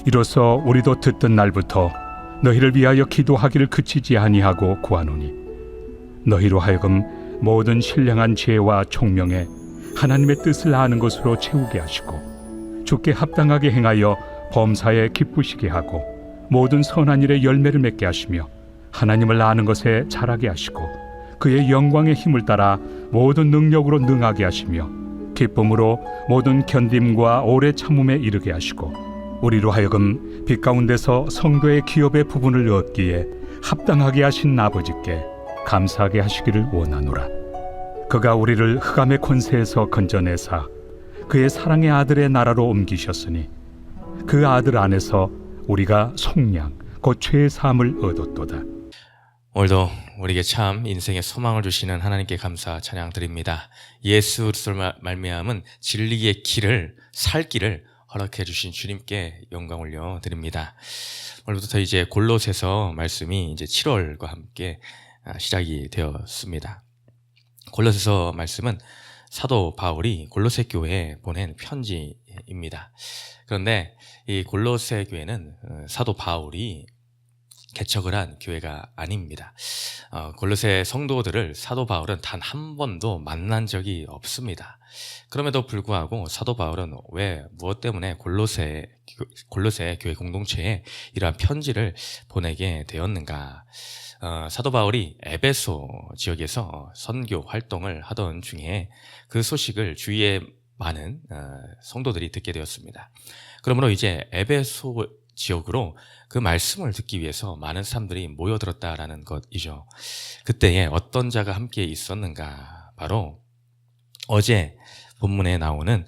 이로써 우리도 듣던 날부터 너희를 위하여 기도하기를 그치지 아니하고 구하노니 너희로 하여금 모든 신령한 지혜와 총명에 하나님의 뜻을 아는 것으로 채우게 하시고 주께 합당하게 행하여 범사에 기쁘시게 하고 모든 선한 일에 열매를 맺게 하시며 하나님을 아는 것에 자라게 하시고 그의 영광의 힘을 따라 모든 능력으로 능하게 하시며 기쁨으로 모든 견딤과 오래 참음에 이르게 하시고 우리로 하여금 빛 가운데서 성도의 기업의 부분을 얻기에 합당하게 하신 아버지께 감사하게 하시기를 원하노라. 그가 우리를 흑암의 권세에서 건져내사 그의 사랑의 아들의 나라로 옮기셨으니 그 아들 안에서 우리가 속량 곧 죄의 사함을 얻었도다. 오늘도 우리에게 참 인생의 소망을 주시는 하나님께 감사 찬양 드립니다. 예수 그리스도로 말미암은 진리의 길을 살 길을 허락해 주신 주님께 영광 올려 드립니다. 오늘부터 이제 골로새서 말씀이 이제 7월과 함께 시작이 되었습니다. 골로새서 말씀은 사도 바울이 골로새 교회에 보낸 편지입니다. 그런데 이 골로새 교회는 사도 바울이 개척을 한 교회가 아닙니다. 골로새 성도들을 사도 바울은 단 한 번도 만난 적이 없습니다. 그럼에도 불구하고 사도 바울은 무엇 때문에 골로새 교회 공동체에 이러한 편지를 보내게 되었는가? 사도 바울이 에베소 지역에서 선교 활동을 하던 중에 그 소식을 주위에 많은 성도들이 듣게 되었습니다. 그러므로 이제 에베소 지역으로 그 말씀을 듣기 위해서 많은 사람들이 모여들었다라는 것이죠. 그때에 어떤 자가 함께 있었는가? 바로 어제 본문에 나오는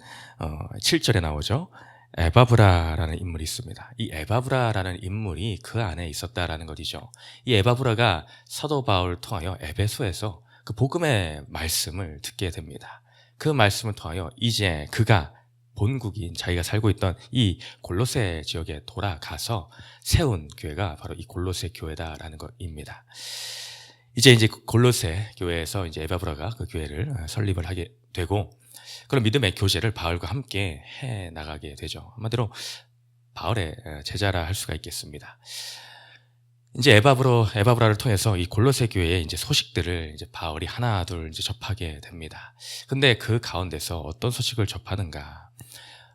7절에 나오죠. 에바브라라는 인물이 있습니다. 이 에바브라라는 인물이 그 안에 있었다라는 것이죠. 이 에바브라가 사도 바울을 통하여 에베소에서 그 복음의 말씀을 듣게 됩니다. 그 말씀을 통하여 이제 그가 본국인 자기가 살고 있던 이 골로새 지역에 돌아가서 세운 교회가 바로 이 골로새 교회다라는 것입니다. 이제 골로새 교회에서 이제 에바브라가 그 교회를 설립을 하게 되고 그런 믿음의 교제를 바울과 함께 해 나가게 되죠. 한마디로 바울의 제자라 할 수가 있겠습니다. 이제 에바브라를 통해서 이 골로새 교회의 이제 소식들을 이제 바울이 하나 둘 이제 접하게 됩니다. 근데 그 가운데서 어떤 소식을 접하는가?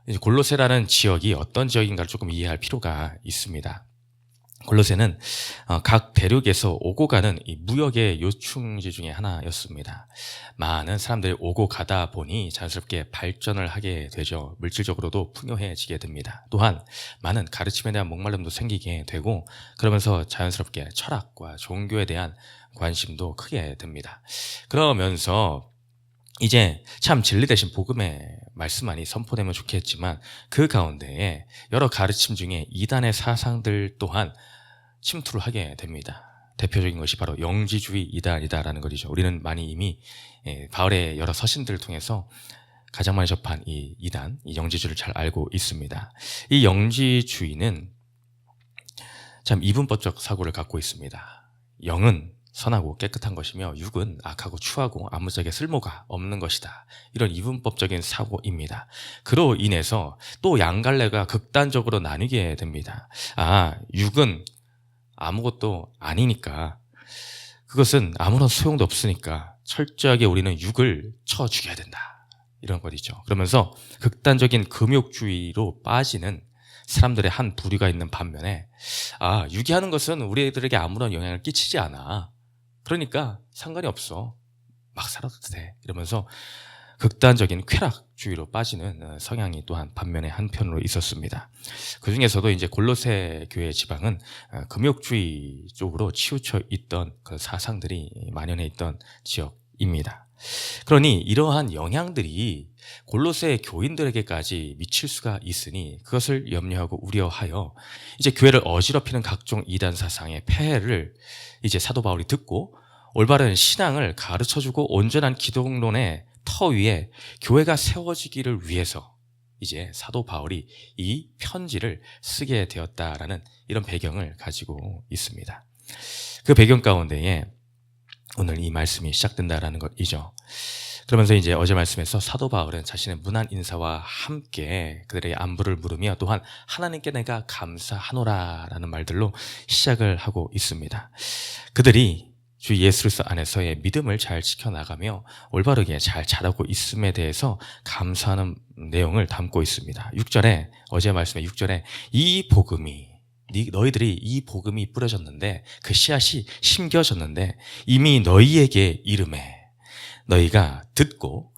이제 골로새라는 지역이 어떤 지역인가를 조금 이해할 필요가 있습니다. 골로새는 각 대륙에서 오고 가는 이 무역의 요충지 중에 하나였습니다. 많은 사람들이 오고 가다 보니 자연스럽게 발전을 하게 되죠. 물질적으로도 풍요해지게 됩니다. 또한 많은 가르침에 대한 목마름도 생기게 되고 그러면서 자연스럽게 철학과 종교에 대한 관심도 크게 됩니다. 그러면서 이제 참 진리 대신 복음의 말씀만이 선포되면 좋겠지만 그 가운데에 여러 가르침 중에 이단의 사상들 또한 침투를 하게 됩니다. 대표적인 것이 바로 영지주의 이단이다라는 것이죠. 우리는 많이 이미 바울의 여러 서신들을 통해서 가장 많이 접한 이 이단, 이 영지주의를 잘 알고 있습니다. 이 영지주의는 참 이분법적 사고를 갖고 있습니다. 영은 선하고 깨끗한 것이며 육은 악하고 추하고 아무짝에 쓸모가 없는 것이다. 이런 이분법적인 사고입니다. 그로 인해서 또 양갈래가 극단적으로 나뉘게 됩니다. 육은 아무것도 아니니까 그것은 아무런 소용도 없으니까 철저하게 우리는 육을 쳐 죽여야 된다. 이런 것이죠. 그러면서 극단적인 금욕주의로 빠지는 사람들의 한 부류가 있는 반면에 육이 하는 것은 우리들에게 아무런 영향을 끼치지 않아. 그러니까 상관이 없어. 막 살아도 돼. 이러면서 극단적인 쾌락주의로 빠지는 성향이 또한 반면에 한편으로 있었습니다. 그 중에서도 이제 골로새 교회 지방은 금욕주의 쪽으로 치우쳐 있던 그 사상들이 만연해 있던 지역입니다. 그러니 이러한 영향들이 골로새 교인들에게까지 미칠 수가 있으니 그것을 염려하고 우려하여 이제 교회를 어지럽히는 각종 이단 사상의 폐해를 이제 사도 바울이 듣고 올바른 신앙을 가르쳐주고 온전한 기독론의 터 위에 교회가 세워지기를 위해서 이제 사도 바울이 이 편지를 쓰게 되었다라는 이런 배경을 가지고 있습니다. 그 배경 가운데에 오늘 이 말씀이 시작된다라는 것이죠. 그러면서 이제 어제 말씀에서 사도 바울은 자신의 문안 인사와 함께 그들의 안부를 물으며 또한 하나님께 내가 감사하노라라는 말들로 시작을 하고 있습니다. 그들이 주 예수 그리스도 안에서의 믿음을 잘 지켜나가며 올바르게 잘 자라고 있음에 대해서 감사하는 내용을 담고 있습니다. 6절에 어제 말씀의 6절에 이 복음이 너희들이 이 복음이 뿌려졌는데 그 씨앗이 심겨졌는데 이미 너희에게 이름에 너희가 듣고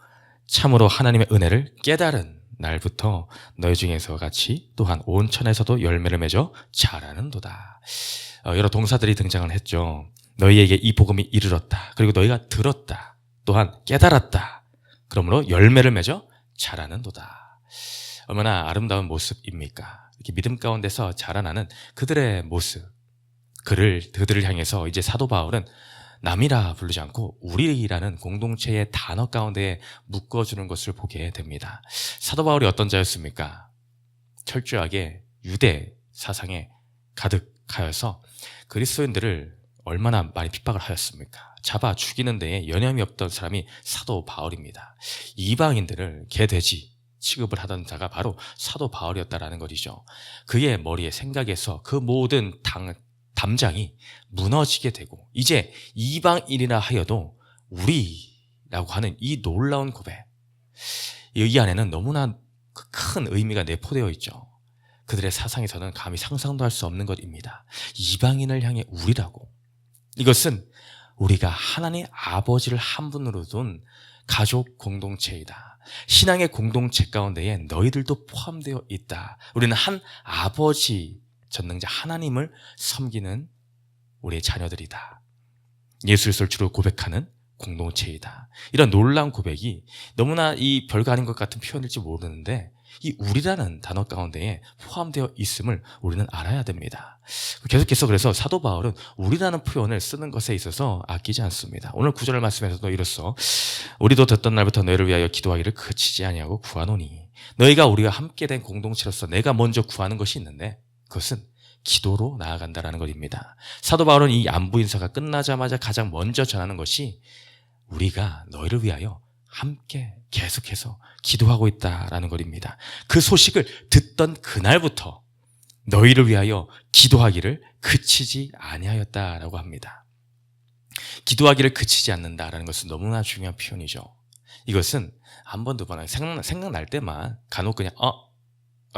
참으로 하나님의 은혜를 깨달은 날부터 너희 중에서 같이 또한 온 천에서도 열매를 맺어 자라는도다. 여러 동사들이 등장을 했죠. 너희에게 이 복음이 이르렀다. 그리고 너희가 들었다. 또한 깨달았다. 그러므로 열매를 맺어 자라는도다. 얼마나 아름다운 모습입니까? 이렇게 믿음 가운데서 자라나는 그들의 모습, 그들을 향해서 이제 사도 바울은 남이라 부르지 않고 우리라는 공동체의 단어 가운데 묶어주는 것을 보게 됩니다. 사도 바울이 어떤 자였습니까? 철저하게 유대 사상에 가득하여서 그리스도인들을 얼마나 많이 핍박을 하였습니까? 잡아 죽이는 데에 여념이 없던 사람이 사도 바울입니다. 이방인들을 개돼지 취급을 하던 자가 바로 사도 바울이었다라는 것이죠. 그의 머리에 생각에서 그 모든 담장이 무너지게 되고 이제 이방인이라 하여도 우리라고 하는 이 놀라운 고백, 이 안에는 너무나 큰 의미가 내포되어 있죠. 그들의 사상에서는 감히 상상도 할 수 없는 것입니다. 이방인을 향해 우리라고. 이것은 우리가 하나님 아버지를 한 분으로 둔 가족 공동체이다. 신앙의 공동체 가운데에 너희들도 포함되어 있다. 우리는 한 아버지 전능자 하나님을 섬기는 우리의 자녀들이다. 예수 그리스도를 주로 고백하는 공동체이다. 이런 놀라운 고백이 너무나 이 별거 아닌 것 같은 표현일지 모르는데 이 우리라는 단어 가운데에 포함되어 있음을 우리는 알아야 됩니다. 계속해서 그래서 사도 바울은 우리라는 표현을 쓰는 것에 있어서 아끼지 않습니다. 오늘 9절 말씀에서도 이렇소 우리도 듣던 날부터 너희를 위하여 기도하기를 그치지 아니하고 구하노니 너희가 우리가 함께 된 공동체로서 내가 먼저 구하는 것이 있는데 그것은 기도로 나아간다라는 것입니다. 사도 바울은 이 안부 인사가 끝나자마자 가장 먼저 전하는 것이 우리가 너희를 위하여 함께 계속해서 기도하고 있다라는 것입니다. 그 소식을 듣던 그날부터 너희를 위하여 기도하기를 그치지 아니하였다라고 합니다. 기도하기를 그치지 않는다라는 것은 너무나 중요한 표현이죠. 이것은 한 번, 두 번 생각날 때만 간혹 그냥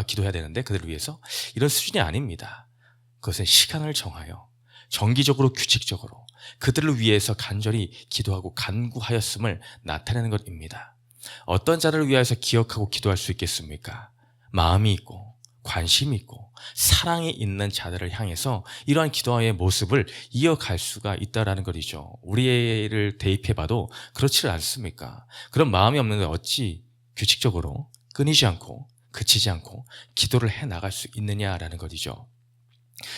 기도해야 되는데 그들을 위해서 이런 수준이 아닙니다. 그것은 시간을 정하여 정기적으로 규칙적으로 그들을 위해서 간절히 기도하고 간구하였음을 나타내는 것입니다. 어떤 자를 위해서 기억하고 기도할 수 있겠습니까? 마음이 있고 관심이 있고 사랑이 있는 자들을 향해서 이러한 기도의 모습을 이어갈 수가 있다는 것이죠. 우리를 대입해봐도 그렇지 않습니까? 그런 마음이 없는데 어찌 규칙적으로 끊이지 않고 그치지 않고 기도를 해나갈 수 있느냐라는 것이죠.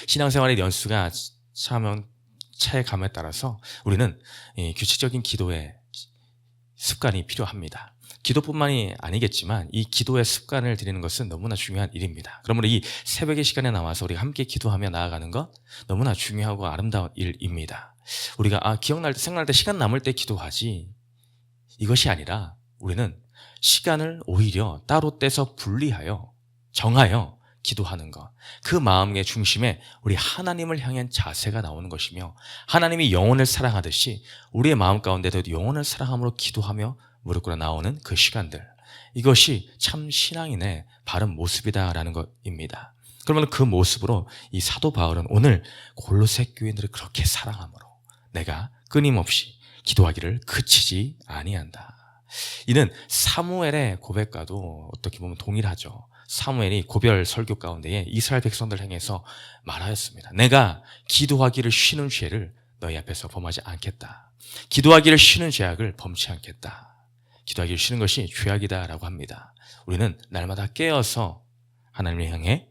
신앙생활의 연수가 차에감에 따라서 우리는 규칙적인 기도의 습관이 필요합니다. 기도뿐만이 아니겠지만 이 기도의 습관을 들이는 것은 너무나 중요한 일입니다. 그러므로 이 새벽의 시간에 나와서 우리가 함께 기도하며 나아가는 것 너무나 중요하고 아름다운 일입니다. 우리가 기억날 때 생각날 때 시간 남을 때 기도하지 이것이 아니라 우리는 시간을 오히려 따로 떼서 분리하여 정하여 기도하는 것, 그 마음의 중심에 우리 하나님을 향한 자세가 나오는 것이며 하나님이 영혼을 사랑하듯이 우리의 마음 가운데도 영혼을 사랑함으로 기도하며 무릎 꿇어 나오는 그 시간들, 이것이 참 신앙인의 바른 모습이다라는 것입니다. 그러면 그 모습으로 이 사도 바울은 오늘 골로새 교인들을 그렇게 사랑함으로 내가 끊임없이 기도하기를 그치지 아니한다. 이는 사무엘의 고백과도 어떻게 보면 동일하죠. 사무엘이 고별 설교 가운데에 이스라엘 백성들 향해서 말하였습니다. 내가 기도하기를 쉬는 죄를 너희 앞에서 범하지 않겠다. 기도하기를 쉬는 죄악을 범치 않겠다. 기도하기를 쉬는 것이 죄악이다라고 합니다. 우리는 날마다 깨어서 하나님을 향해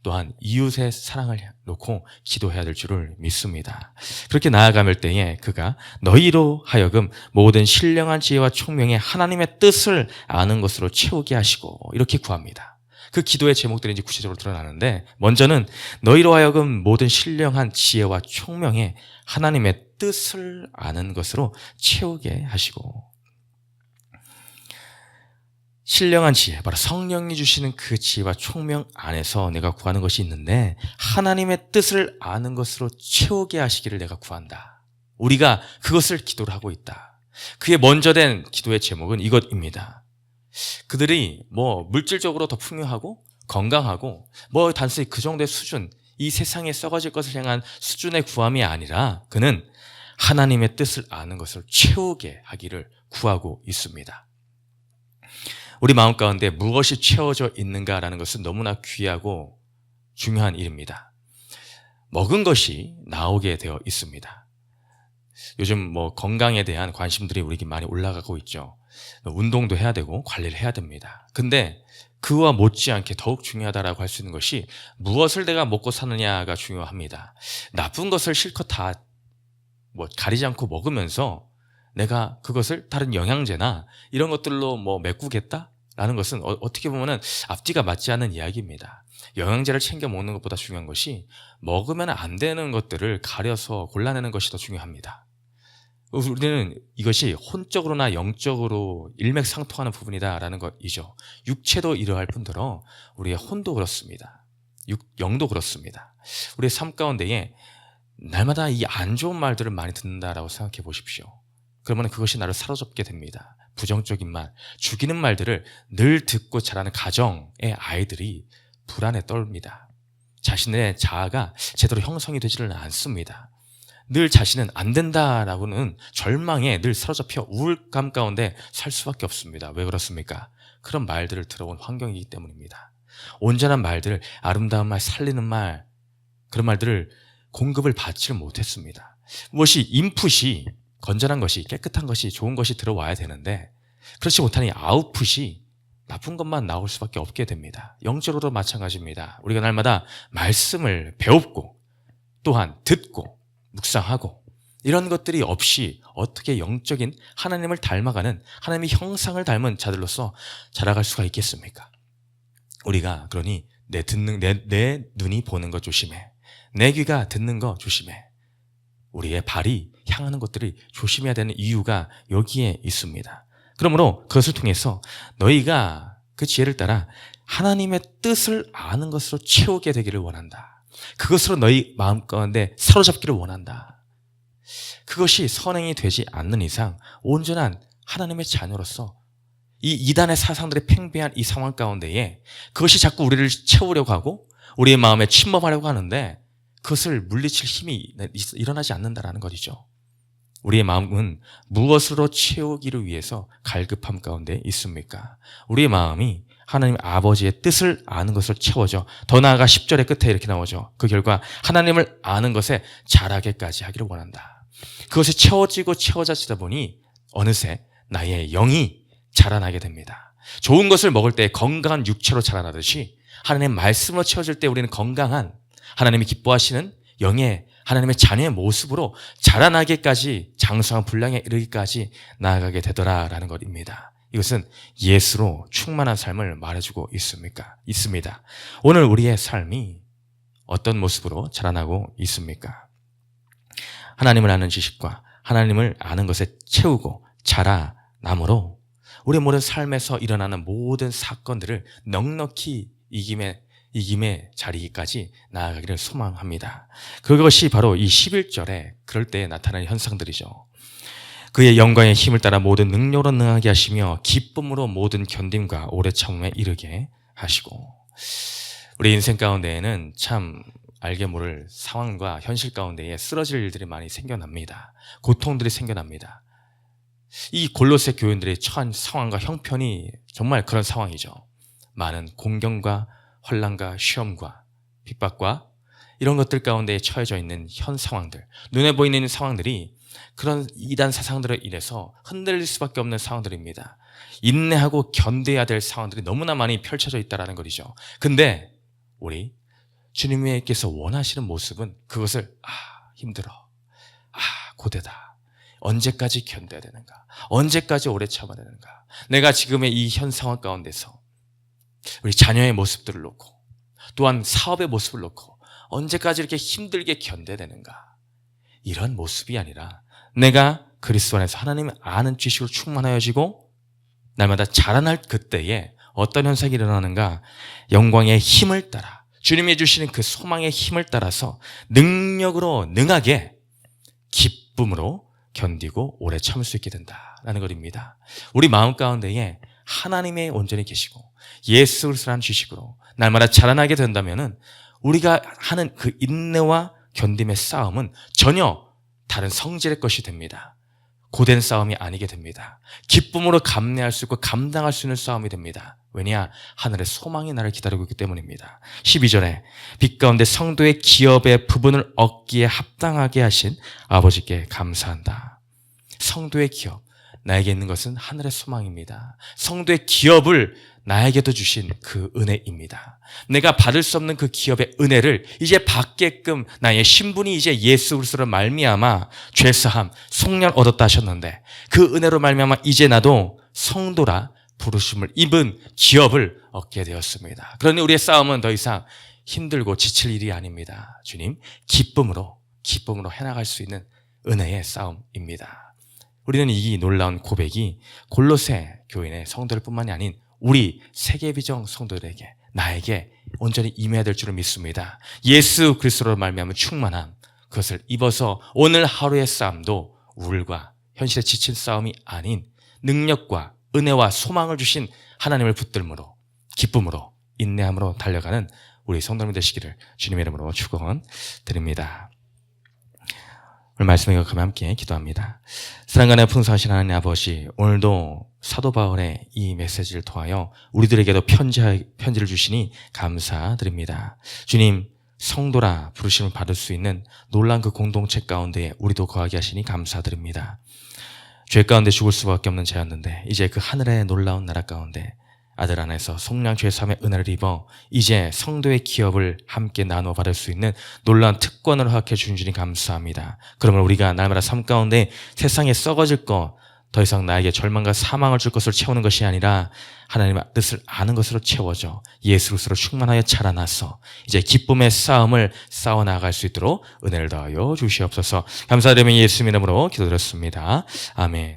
또한 이웃의 사랑을 놓고 기도해야 될 줄을 믿습니다. 그렇게 나아갈 때에 그가 너희로 하여금 모든 신령한 지혜와 총명의 하나님의 뜻을 아는 것으로 채우게 하시고 이렇게 구합니다. 그 기도의 제목들이 이제 구체적으로 드러나는데 먼저는 너희로 하여금 모든 신령한 지혜와 총명의 하나님의 뜻을 아는 것으로 채우게 하시고 신령한 지혜, 바로 성령이 주시는 그 지혜와 총명 안에서 내가 구하는 것이 있는데 하나님의 뜻을 아는 것으로 채우게 하시기를 내가 구한다. 우리가 그것을 기도를 하고 있다. 그의 먼저 된 기도의 제목은 이것입니다. 그들이 물질적으로 더 풍요하고 건강하고 단순히 그 정도의 수준, 이 세상에 썩어질 것을 향한 수준의 구함이 아니라 그는 하나님의 뜻을 아는 것을 채우게 하기를 구하고 있습니다. 우리 마음 가운데 무엇이 채워져 있는가라는 것은 너무나 귀하고 중요한 일입니다. 먹은 것이 나오게 되어 있습니다. 요즘 건강에 대한 관심들이 우리에게 많이 올라가고 있죠. 운동도 해야 되고 관리를 해야 됩니다. 근데 그와 못지않게 더욱 중요하다라고 할 수 있는 것이 무엇을 내가 먹고 사느냐가 중요합니다. 나쁜 것을 실컷 다 가리지 않고 먹으면서 내가 그것을 다른 영양제나 이런 것들로 메꾸겠다라는 것은 어떻게 보면은 앞뒤가 맞지 않는 이야기입니다. 영양제를 챙겨 먹는 것보다 중요한 것이 먹으면 안 되는 것들을 가려서 골라내는 것이 더 중요합니다. 우리는 이것이 혼적으로나 영적으로 일맥상통하는 부분이다라는 것이죠. 육체도 이러할 뿐더러 우리의 혼도 그렇습니다. 영도 그렇습니다. 우리의 삶 가운데에 날마다 이 안 좋은 말들을 많이 듣는다라고 생각해 보십시오. 그러면 그것이 나를 사로잡게 됩니다. 부정적인 말, 죽이는 말들을 늘 듣고 자라는 가정의 아이들이 불안에 떨립니다. 자신의 자아가 제대로 형성이 되지를 않습니다. 늘 자신은 안 된다라고는 절망에 늘 사로잡혀 우울감 가운데 살 수밖에 없습니다. 왜 그렇습니까? 그런 말들을 들어온 환경이기 때문입니다. 온전한 말들, 아름다운 말, 살리는 말, 그런 말들을 공급을 받지를 못했습니다. 무엇이 인풋이 건전한 것이, 깨끗한 것이, 좋은 것이 들어와야 되는데 그렇지 못하니 아웃풋이 나쁜 것만 나올 수밖에 없게 됩니다. 영적으로도 마찬가지입니다. 우리가 날마다 말씀을 배웠고 또한 듣고 묵상하고 이런 것들이 없이 어떻게 영적인 하나님을 닮아가는, 하나님의 형상을 닮은 자들로서 자라갈 수가 있겠습니까? 우리가 그러니 내 눈이 보는 것 조심해, 내 귀가 듣는 것 조심해, 우리의 발이 향하는 것들이 조심해야 되는 이유가 여기에 있습니다. 그러므로 그것을 통해서 너희가 그 지혜를 따라 하나님의 뜻을 아는 것으로 채우게 되기를 원한다. 그것으로 너희 마음 가운데 사로잡기를 원한다. 그것이 선행이 되지 않는 이상 온전한 하나님의 자녀로서 이 이단의 사상들의 팽배한 이 상황 가운데에 그것이 자꾸 우리를 채우려고 하고 우리의 마음에 침범하려고 하는데 그것을 물리칠 힘이 일어나지 않는다라는 것이죠. 우리의 마음은 무엇으로 채우기를 위해서 갈급함 가운데 있습니까? 우리의 마음이 하나님 아버지의 뜻을 아는 것을 채워져, 더 나아가 10절의 끝에 이렇게 나오죠. 그 결과 하나님을 아는 것에 자라게까지 하기를 원한다. 그것이 채워지고 채워지다 보니 어느새 나의 영이 자라나게 됩니다. 좋은 것을 먹을 때 건강한 육체로 자라나듯이 하나님의 말씀으로 채워질 때 우리는 건강한 하나님이 기뻐하시는 영의 하나님의 자녀의 모습으로 자라나게까지 장성한 분량에 이르기까지 나아가게 되더라라는 것입니다. 이것은 예수로 충만한 삶을 말해주고 있습니다. 오늘 우리의 삶이 어떤 모습으로 자라나고 있습니까? 하나님을 아는 지식과 하나님을 아는 것에 채우고 자라남으로 우리의 모든 삶에서 일어나는 모든 사건들을 넉넉히 이김의 자리까지 나아가기를 소망합니다. 그것이 바로 이 11절에 그럴 때에 나타나는 현상들이죠. 그의 영광의 힘을 따라 모든 능력으로 능하게 하시며 기쁨으로 모든 견딤과 오래 참음에 이르게 하시고. 우리 인생 가운데에는 참 알게 모를 상황과 현실 가운데에 쓰러질 일들이 많이 생겨납니다. 고통들이 생겨납니다. 이 골로새 교인들의 처한 상황과 형편이 정말 그런 상황이죠. 많은 공경과 환난과 시험과 핍박과 이런 것들 가운데 처해져 있는 현 상황들, 눈에 보이는 상황들이 그런 이단 사상들에 인해서 흔들릴 수밖에 없는 상황들입니다. 인내하고 견뎌야 될 상황들이 너무나 많이 펼쳐져 있다는 것이죠. 근데 우리 주님께서 원하시는 모습은 그것을 힘들어, 고되다, 언제까지 견뎌야 되는가, 언제까지 오래 참아야 되는가, 내가 지금의 이 현 상황 가운데서 우리 자녀의 모습들을 놓고 또한 사업의 모습을 놓고 언제까지 이렇게 힘들게 견뎌야 되는가, 이런 모습이 아니라 내가 그리스도 안에서 하나님을 아는 지식으로 충만하여지고 날마다 자라날 그때에 어떤 현상이 일어나는가? 영광의 힘을 따라, 주님이 주시는 그 소망의 힘을 따라서 능력으로 능하게 기쁨으로 견디고 오래 참을 수 있게 된다라는 것입니다. 우리 마음 가운데에 하나님의 온전히 계시고 예수 그리스도라는 지식으로 날마다 자라나게 된다면은 우리가 하는 그 인내와 견딤의 싸움은 전혀 다른 성질의 것이 됩니다. 고된 싸움이 아니게 됩니다. 기쁨으로 감내할 수 있고 감당할 수 있는 싸움이 됩니다. 왜냐? 하늘의 소망이 나를 기다리고 있기 때문입니다. 12절에 빛 가운데 성도의 기업의 부분을 얻기에 합당하게 하신 아버지께 감사한다. 성도의 기업, 나에게 있는 것은 하늘의 소망입니다. 성도의 기업을 나에게도 주신 그 은혜입니다. 내가 받을 수 없는 그 기업의 은혜를 이제 받게끔 나의 신분이 이제 예수 그리스도로 말미암아 죄사함, 속량 얻었다 하셨는데 그 은혜로 말미암아 이제 나도 성도라 부르심을 입은 기업을 얻게 되었습니다. 그러니 우리의 싸움은 더 이상 힘들고 지칠 일이 아닙니다. 주님, 기쁨으로 해나갈 수 있는 은혜의 싸움입니다. 우리는 이 놀라운 고백이 골로새 교인의 성도들 뿐만이 아닌 우리 세계비전 성도들에게, 나에게 온전히 임해야 될 줄을 믿습니다. 예수 그리스도로 말미암은 충만함, 그것을 입어서 오늘 하루의 싸움도 우울과 현실에 지친 싸움이 아닌 능력과 은혜와 소망을 주신 하나님을 붙들므로 기쁨으로 인내함으로 달려가는 우리 성도님 되시기를 주님의 이름으로 축원드립니다. 오늘 말씀에 가면 함께 기도합니다. 사랑과 풍성하신 하나님 아버지, 오늘도 사도 바울의 이 메시지를 통하여 우리들에게도 편지를 주시니 감사드립니다. 주님, 성도라 부르심을 받을 수 있는 놀라운 그 공동체 가운데 우리도 거하게 하시니 감사드립니다. 죄 가운데 죽을 수밖에 없는 자였는데 이제 그 하늘의 놀라운 나라 가운데 아들 안에서 속량 죄사함의 은혜를 입어 이제 성도의 기업을 함께 나누어 받을 수 있는 놀라운 특권을 허락해 주신 주님 감사합니다. 그러면 우리가 날마다 삶 가운데 세상에 썩어질 것, 더 이상 나에게 절망과 사망을 줄 것으로 채우는 것이 아니라 하나님의 뜻을 아는 것으로 채워져 예수 그리스도로 충만하여 자라나서 이제 기쁨의 싸움을 싸워나갈 수 있도록 은혜를 더하여 주시옵소서. 감사드리며 예수님 이름으로 기도드렸습니다. 아멘.